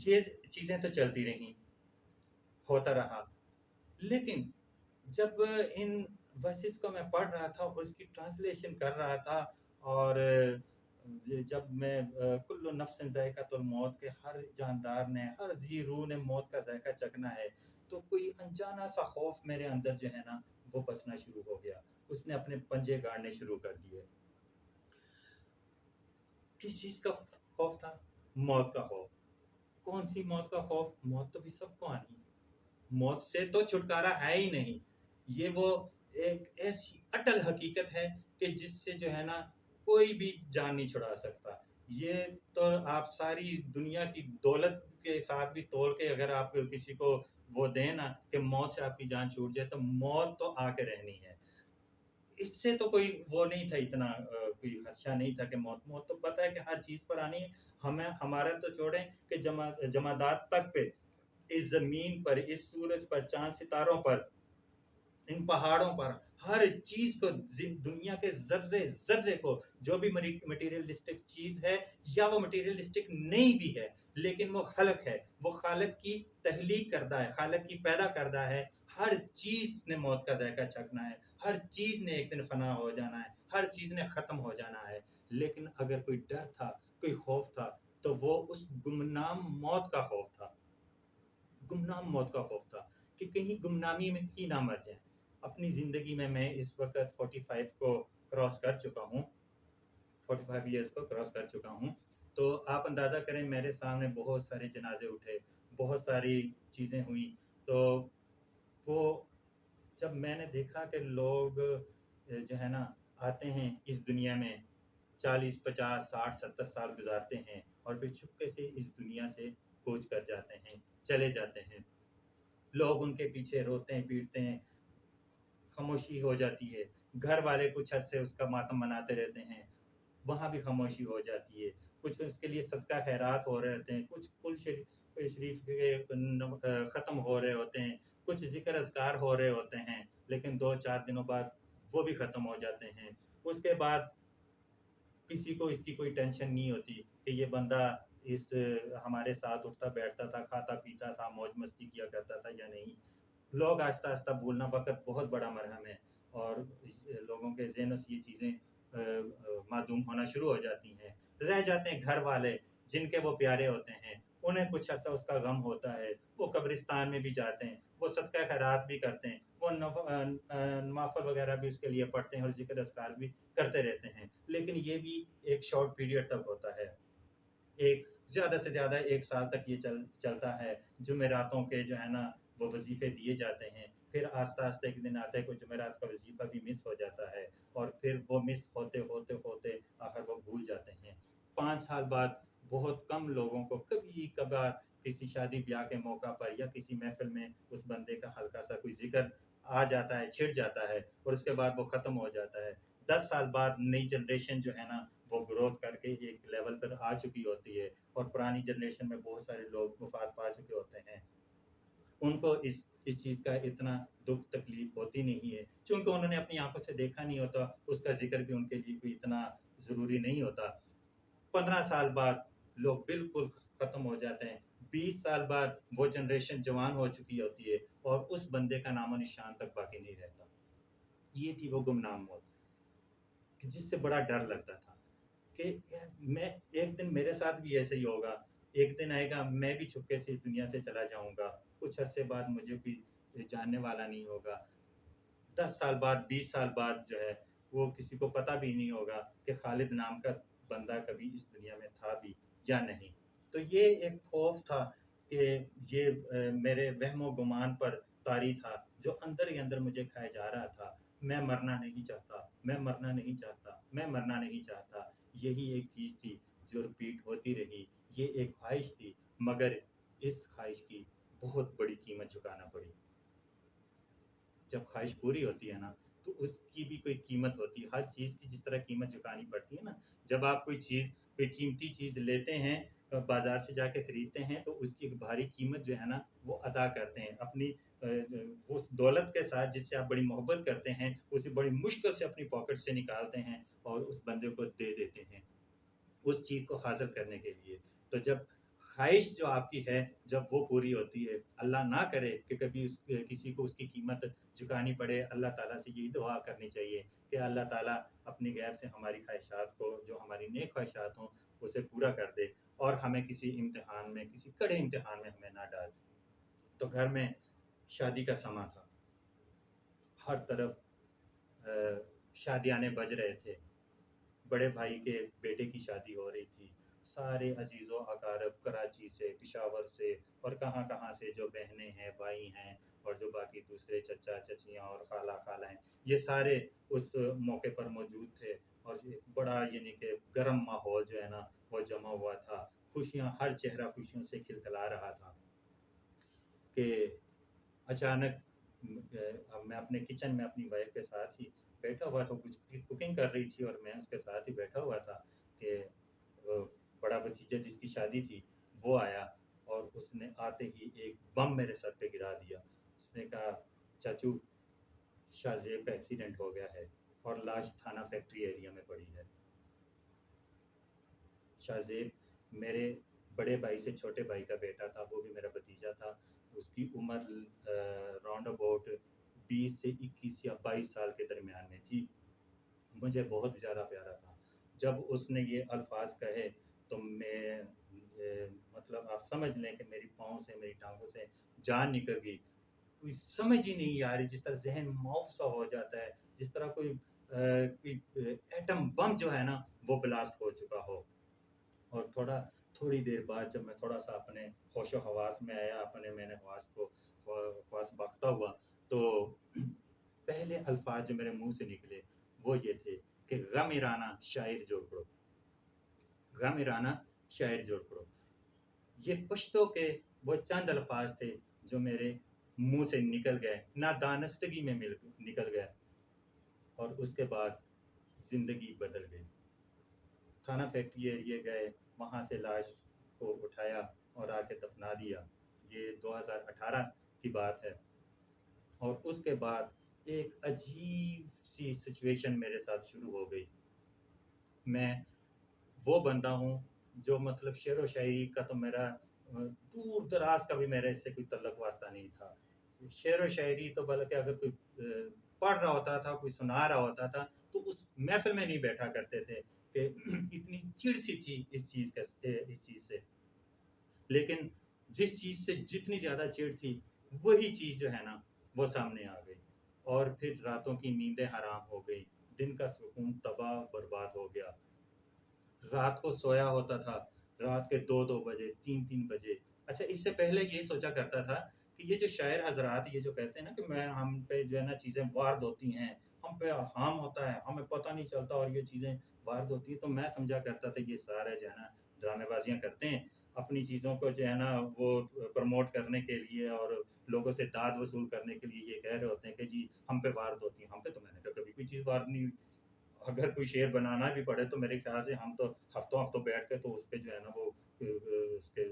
یہ چیزیں تو چلتی رہیں، ہوتا رہا، لیکن جب ان ورسز کو میں پڑھ رہا تھا اور اس کی ٹرانسلیشن کر رہا تھا، اور جب میں کل نفس ذائقۃ الموت کے ہر جاندار نے، ہر ذی روح نے موت کا ذائقہ چکھنا ہے، تو کوئی انجانا سا خوف میرے اندر جو ہے نا وہ بسنا شروع ہو گیا، اس نے اپنے پنجے گاڑنے شروع کر دیے۔ کس چیز کا خوف تھا؟ موت کا خوف۔ کون سی موت کا خوف؟ موت تو بھی سب کو آنی، موت سے تو چھٹکارا ہے ہی نہیں، یہ وہ ایک ایسی اٹل حقیقت ہے کہ جس سے جو ہے نا کوئی بھی جان نہیں چھڑا سکتا۔ یہ تو آپ ساری دنیا کی دولت کے ساتھ بھی تول کے اگر آپ کسی کو وہ دیں نا کہ موت سے آپ کی جان چھوٹ جائے، تو موت تو آ کے رہنی ہے۔ اس سے تو کوئی وہ نہیں تھا، اتنا کوئی خدشہ نہیں تھا کہ موت تو پتہ ہے کہ ہر چیز پر آنی ہے۔ ہمیں ہمارا تو چھوڑیں کہ جمادات تک پہ، اس زمین پر، اس سورج پر، چاند ستاروں پر، ان پہاڑوں پر، ہر چیز کو، دنیا کے ذرے ذرے کو، جو بھی مٹیریلسٹک چیز ہے یا وہ مٹیریلسٹک نہیں بھی ہے لیکن وہ خلق ہے، وہ خالق کی تخلیق کردہ ہے، خالق کی پیدا کردہ ہے، ہر چیز نے موت کا ذائقہ چکھنا ہے، ہر چیز نے ایک دن فنا ہو جانا ہے، ہر چیز نے ختم ہو جانا ہے۔ لیکن اگر کوئی ڈر تھا، کوئی خوف تھا، تو وہ اس گمنام موت کا خوف تھا، گمنام موت کا خوف تھا کہ کہیں گمنامی میں ہی نہ مر جائیں۔ اپنی زندگی میں اس وقت 45 کو کراس کر چکا ہوں، 45 ایئرس کو کراس کر چکا ہوں، تو آپ اندازہ کریں میرے سامنے بہت سارے جنازے اٹھے، بہت ساری چیزیں ہوئیں، تو وہ جب میں نے دیکھا کہ لوگ جو ہے نا آتے ہیں اس دنیا میں، 40 50 60 70 سال گزارتے ہیں اور پھر چھپکے سے اس دنیا سے کوچ کر جاتے ہیں، چلے جاتے ہیں، لوگ ان کے پیچھے روتے ہیں، پیٹتے ہیں، خاموشی ہو جاتی ہے، گھر والے کچھ عرصے اس کا ماتم مناتے رہتے ہیں، وہاں بھی خاموشی ہو جاتی ہے، کچھ اس کے لیے صدقہ خیرات ہو رہے ہوتے ہیں، کچھ کل شریف کے ختم ہو رہے ہوتے ہیں، کچھ ذکر اذکار ہو رہے ہوتے ہیں، لیکن 2 4 دنوں بعد وہ بھی ختم ہو جاتے ہیں۔ اس کے بعد کسی کو اس کی کوئی ٹینشن نہیں ہوتی کہ یہ بندہ اس ہمارے ساتھ اٹھتا بیٹھتا تھا، کھاتا پیتا تھا، موج مستی کیا کرتا تھا یا نہیں۔ لوگ آہستہ آہستہ بھولنا، وقت بہت بڑا مرہم ہے اور لوگوں کے ذہنوں سے یہ چیزیں معدوم ہونا شروع ہو جاتی ہیں۔ رہ جاتے ہیں گھر والے جن کے وہ پیارے ہوتے ہیں، انہیں کچھ عرصہ اس کا غم ہوتا ہے، وہ قبرستان میں بھی جاتے ہیں، وہ صدقہ خیرات بھی کرتے ہیں، وہ نوافل وغیرہ بھی اس کے لیے پڑھتے ہیں اور ذکر اذکار بھی کرتے رہتے ہیں، لیکن یہ بھی ایک شارٹ پیریڈ تک ہوتا ہے، ایک زیادہ سے زیادہ 1 سال تک یہ چلتا ہے۔ جمعراتوں کے جو ہے نا وہ وظیفے دیے جاتے ہیں، پھر آہستہ آہستہ ایک دن آتا ہے کہ جمعرات کا وظیفہ بھی مس ہو جاتا ہے، اور پھر وہ مس ہوتے ہوتے ہوتے آخر وہ بھول جاتے ہیں۔ 5 سال بعد بہت کم لوگوں کو کبھی کبھار کسی شادی بیاہ کے موقع پر یا کسی محفل میں اس بندے کا ہلکا سا کوئی ذکر آ جاتا ہے، چھڑ جاتا ہے، اور اس کے بعد وہ ختم ہو جاتا ہے۔ 10 سال بعد نئی جنریشن جو ہے نا وہ گروتھ کر کے ایک لیول پر آ چکی ہوتی ہے، اور پرانی جنریشن میں بہت سارے لوگ وفات پا چکے ہوتے ہیں، ان کو اس چیز کا اتنا دکھ تکلیف ہوتی نہیں ہے، چونکہ انہوں نے اپنی آنکھوں سے دیکھا نہیں ہوتا، اس کا ذکر بھی ان کے لیے کوئی اتنا ضروری نہیں ہوتا۔ 15 سال بعد لوگ بالکل ختم ہو جاتے ہیں، 20 سال بعد وہ جنریشن جوان ہو چکی ہوتی ہے اور اس بندے کا نام و نشان تک باقی نہیں رہتا۔ یہ تھی وہ گمنام موت جس سے بڑا ڈر لگتا تھا کہ میں ایک دن میرے ساتھ بھی ایسے ہی ہوگا، ایک دن آئے گا میں بھی چھپکے سے اس دنیا سے چلا جاؤں گا، کچھ عرصے بعد مجھے کوئی جاننے والا نہیں ہوگا، 10 سال بعد 20 سال بعد جو ہے وہ کسی کو پتہ بھی نہیں ہوگا کہ خالد نام کا بندہ کبھی اس دنیا میں تھا بھی یا نہیں۔ تو یہ ایک خوف تھا کہ یہ میرے وہم و گمان پر طاری تھا جو اندر ہی اندر مجھے کھائے جا رہا تھا۔ میں مرنا نہیں چاہتا، میں مرنا نہیں چاہتا، میں مرنا نہیں چاہتا، یہی ایک چیز تھی جو رپیٹ ہوتی رہی، یہ ایک خواہش تھی، مگر اس خواہش کی بہت بڑی قیمت چکانا پڑی۔ جب خواہش پوری ہوتی ہے نا تو اس کی بھی کوئی قیمت ہوتی ہے، ہر چیز کی جس طرح قیمت چکانی پڑتی ہے نا، جب آپ کوئی قیمتی چیز لیتے ہیں، بازار سے جا کے خریدتے ہیں، تو اس کی ایک بھاری قیمت جو ہے نا وہ ادا کرتے ہیں، اپنی اس دولت کے ساتھ جس سے آپ بڑی محبت کرتے ہیں، اسے بڑی مشکل سے اپنی پاکٹ سے نکالتے ہیں اور اس بندے کو دے دیتے ہیں اس چیز کو حاصل کرنے کے لیے۔ تو جب ख्वाहिश जो आपकी है जब वो पूरी होती है, अल्लाह ना करे कि कभी किसी को उसकी कीमत चुकानी पड़े, अल्लाह ताला से यही दुआ करनी चाहिए कि अल्लाह ताला अपनी गैब से हमारी ख्वाहिशात को, जो हमारी नेक ख्वाहिशात हों, उसे पूरा कर दे और हमें किसी इम्तिहान में, किसी कड़े इम्तिहान में हमें ना डाल। तो घर में शादी का समा था, हर तरफ शादियाने बज रहे थे, बड़े भाई के बेटे की शादी हो रही थी, सारे अजीज़ो अकारब कराची से, पिशावर से और कहाँ-कहाँ से जो बहनें हैं, भाई हैं और जो बाकी दूसरे चचा चचियाँ और खाला खालाएँ, ये सारे उस मौके पर मौजूद थे और ये बड़ा यानी कि गर्म माहौल जो है ना वो जमा हुआ था। खुशियाँ, हर चेहरा खुशियों से खिलखिला रहा था कि अचानक मैं अपने किचन में अपनी वाइफ के साथ ही बैठा हुआ था, कुछ कुकिंग कर रही थी और मैं उसके साथ ही बैठा हुआ था कि बड़ा भतीजा जिसकी शादी थी वो आया और उसने आते ही एक बम मेरे सर पे गिरा दिया। उसने कहा, चाचू शाहजेब का एक्सीडेंट हो गया है और लाश थाना फैक्ट्री एरिया में पड़ी है। शाहजेब मेरे बड़े भाई से छोटे भाई का बेटा था, वो भी मेरा भतीजा था। उसकी उम्र राउंड अबाउट 20 से 21 या 22 साल के दरमियान में थी। मुझे बहुत ज़्यादा प्यारा था। जब उसने ये अल्फाज कहे तो मैं मतलब आप समझ लें कि मेरी पाँव से, मेरी टाँगों से जान निकल गई। कोई समझ ही नहीं आ रही, जिस तरह ज़हन माउफ सा हो जाता है, जिस तरह कोई एटम बम जो है ना वो ब्लास्ट हो चुका हो। और थोड़ी देर बाद जब मैं थोड़ा-सा अपने होशो-हवास में आया, मैंने हवास बख्ता हुआ, तो पहले अल्फ़ाज़ जो मेरे मुँह से निकले वो ये थे कि गम-ए-राना शायर जोड़ पड़ो, गम-ए-राना शायर जोड़ पड़ो। ये पश्तो के वो चंद अल्फ़ाज़ थे जो मेरे मुँह से निकल गए, नादानस्तगी में निकल गए और उसके बाद ज़िंदगी बदल गई। थाना फैक्ट्री एरिया गए, वहाँ से लाश को उठाया और आके दफना दिया। ये 2018 की बात है और उसके बाद एक अजीब-सी सिचुएशन मेरे साथ शुरू हो गई। मैं वो बंदा हूँ जो मतलब शेर व शायरी का तो मेरा दूर-दराज़ का भी मेरा इससे कोई तल्लुक़ वास्ता नहीं था। शेर व शायरी तो बल्कि अगर कोई पढ़ रहा होता था, कोई सुना रहा होता था, तो उस महफ़िल में नहीं बैठा करते थे कि इतनी चिढ़-सी थी इस चीज़ से। लेकिन जिस चीज़ से जितनी ज़्यादा चिढ़ थी, वही चीज़ जो है ना, वो सामने आ गई और फिर रातों की नींदें हराम हो गई, दिन का सुकून तबाह बर्बाद हो गया। रात को सोया होता था, रात के 2-2 बजे, 3-3 बजे। अच्छा, इससे पहले ये सोचा करता था कि ये जो शायर हज़रात ये जो कहते हैं ना कि मैं हम पे जो है ना चीज़ें वार्द होती हैं, हम पे हार्म होता है, हमें पता नहीं चलता और ये चीज़ें वार्द होती हैं, तो मैं समझा करता था ये सारे जो है ना ड्रामेबाज़ियाँ करते हैं, अपनी चीज़ों को जो है ना वो प्रमोट करने के लिए और लोगों से दाद वसूल करने के लिए ये कह रहे होते हैं कि जी हम पे वार्द होती है। हम पे तो मैंने कहा कभी कोई चीज़ वार्द नहीं हुई। अगर कोई शेर बनाना भी पड़े तो मेरे ख्याल से हम तो हफ्तों-हफ्तों बैठ के तो उसपे जो है ना वो उसके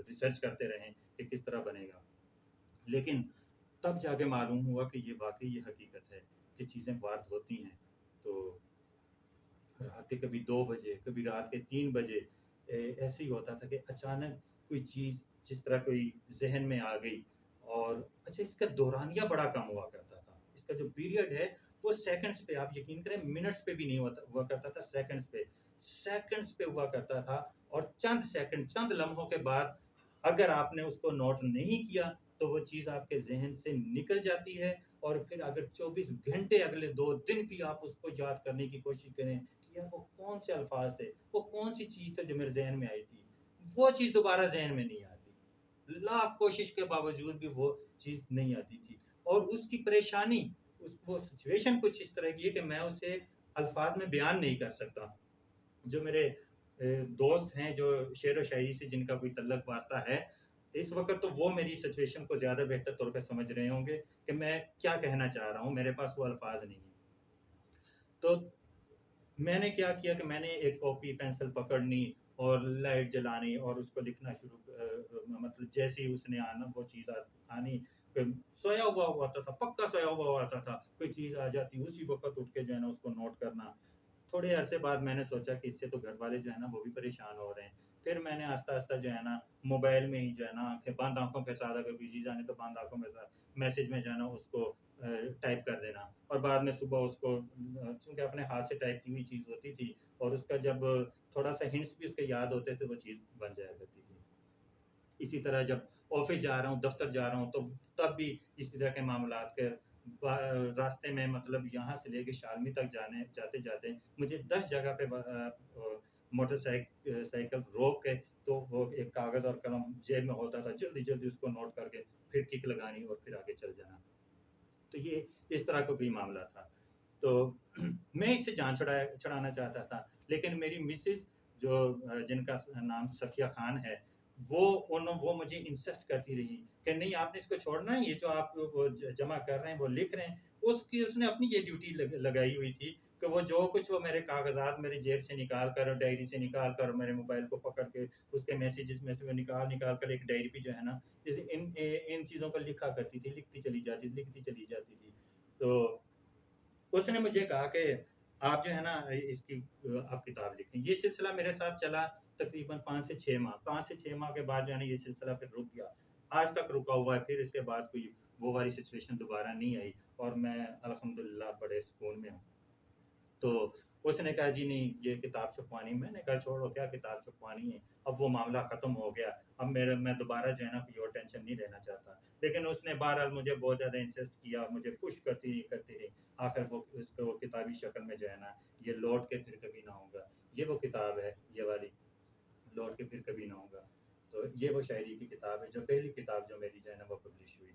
रिसर्च करते रहें कि किस तरह बनेगा। लेकिन तब जाके मालूम हुआ कि ये वाक़ई ये हकीकत है कि चीज़ें वार्द होती हैं। तो रात के कभी 2 बजे, कभी रात के 3 बजे ऐसे ही होता था कि अचानक कोई चीज़ जिस तरह कोई ज़हन में आ गई और अच्छा इसका दौरानिया बड़ा कम हुआ करता था। इसका जो पीरियड है वो सेकंड्स पे, आप यकीन करें मिनट्स पे भी नहीं हुआ करता था, सेकंड्स पे हुआ करता था और चंद सेकंड, चंद लम्हों के बाद अगर आपने उसको नोट नहीं किया, तो वो चीज़ आपके ज़हन से निकल जाती है और फिर अगर 24 घंटे अगले 2 दिन भी आप उसको याद करने की कोशिश करें कि यार वो कौन से अल्फाज थे, वो कौन सी चीज़ थी जो मेरे जहन में आई थी, वो चीज़ दोबारा जहन में नहीं आती। लाख कोशिश के बावजूद भी वो चीज़ नहीं आती थी और उसकी परेशानी, वो सिचुएशन कुछ इस तरह की है कि मैं उसे अल्फाज में बयान नहीं कर सकता। जो मेरे दोस्त हैं जो शेर व शायरी से जिनका कोई तल्लक वास्ता है, इस वक़्त तो वो मेरी सिचुएशन को ज़्यादा बेहतर तौर पे समझ रहे होंगे कि मैं क्या कहना चाह रहा हूँ, मेरे पास वो अल्फाज नहीं है। तो मैंने क्या किया कि मैंने एक कॉपी पेंसिल पकड़नी और लाइट जलानी और उसको लिखना शुरू मतलब जैसे ही उसने आना वो चीज़ आनी, सोया हुआ होता था, पक्का सोया हुआ होता था, कोई चीज़ आ जाती उसी वक़्त उठ के जो है ना उसको नोट करना। थोड़े अरसे बाद मैंने सोचा कि इससे तो घर वाले जो है ना वो भी परेशान हो रहे हैं, फिर मैंने आस्ता-आस्ता जो है ना मोबाइल में ही जो है ना आँखें बंद आँखों के साथ अगर बिज़ी जाने तो बंद आँखों के साथ मैसेज में जो है ना उसको टाइप कर देना और बाद में सुबह उसको चूँकि अपने हाथ से टाइप की हुई चीज़ होती थी और उसका जब थोड़ा-सा हिंट्स भी उसके याद होते थे वो चीज़ बन जाया करती थी। इसी तरह जब ऑफ़िस जा रहा हूँ, दफ़्तर जा रहा हूँ तो तब भी इसी तरह के मामलात के रास्ते में मतलब यहाँ से लेके शालमी तक जाते-जाते मुझे 10 जगह पे साइकिल रोक के तो वो एक कागज़ और कलम जेब में होता था, जल्दी-जल्दी उसको नोट करके फिर किक लगानी और फिर आगे चल जाना। तो ये इस तरह का कोई मामला था। तो मैं इससे जान छुड़ाना चाहता था, लेकिन मेरी मिसेज़ जो जिनका नाम सफ़िया ख़ान है, वो मुझे इंसिस्ट करती रही कि नहीं आपने इसको छोड़ना है, ये जो आप वो जमा कर रहे हैं, वो लिख रहे हैं। उसने अपनी ये ड्यूटी लगाई हुई थी कि वो जो कुछ वो मेरे कागज़ात मेरी जेब से निकाल कर और डायरी से निकाल कर मेरे मोबाइल को पकड़ के उसके मैसेजेस में से वो निकाल कर एक डायरी पे जो है ना, इन चीज़ों को लिखती चली जाती थी। तो उसने मुझे कहा कि आप जो है ना इसकी आप किताब लिखें। ये सिलसिला मेरे साथ चला तकरीबन 5 से 6 माह। 5 से 6 माह के बाद जो है ना ये सिलसिला फिर रुक गया। आज तक रुका हुआ है, फिर इसके बाद कोई वो वाली सिचुएशन दोबारा नहीं आई और मैं अल्हम्दुलिल्लाह बड़े सुकून में हूँ। तो उसने कहा जी नहीं ये किताब छपवानी है। मैंने कहा छोड़ो क्या किताब छपवानी है, अब वो मामला ख़त्म हो गया। अब मैं दोबारा जो है ना कोई और टेंशन नहीं लेना चाहता। लेकिन उसने बहरहाल मुझे बहुत ज़्यादा इंसिस्ट किया, मुझे पुश करती रही। आखिर वो उसको वो किताबी शक्ल में जो है ना ये लौट के फिर कभी ना होगा। ये वो किताब है, ये वाली लौट के फिर कभी ना होगा। तो ये वो शायरी की किताब है, जो पहली किताब जो मेरी जो है ना वो पब्लिश हुई।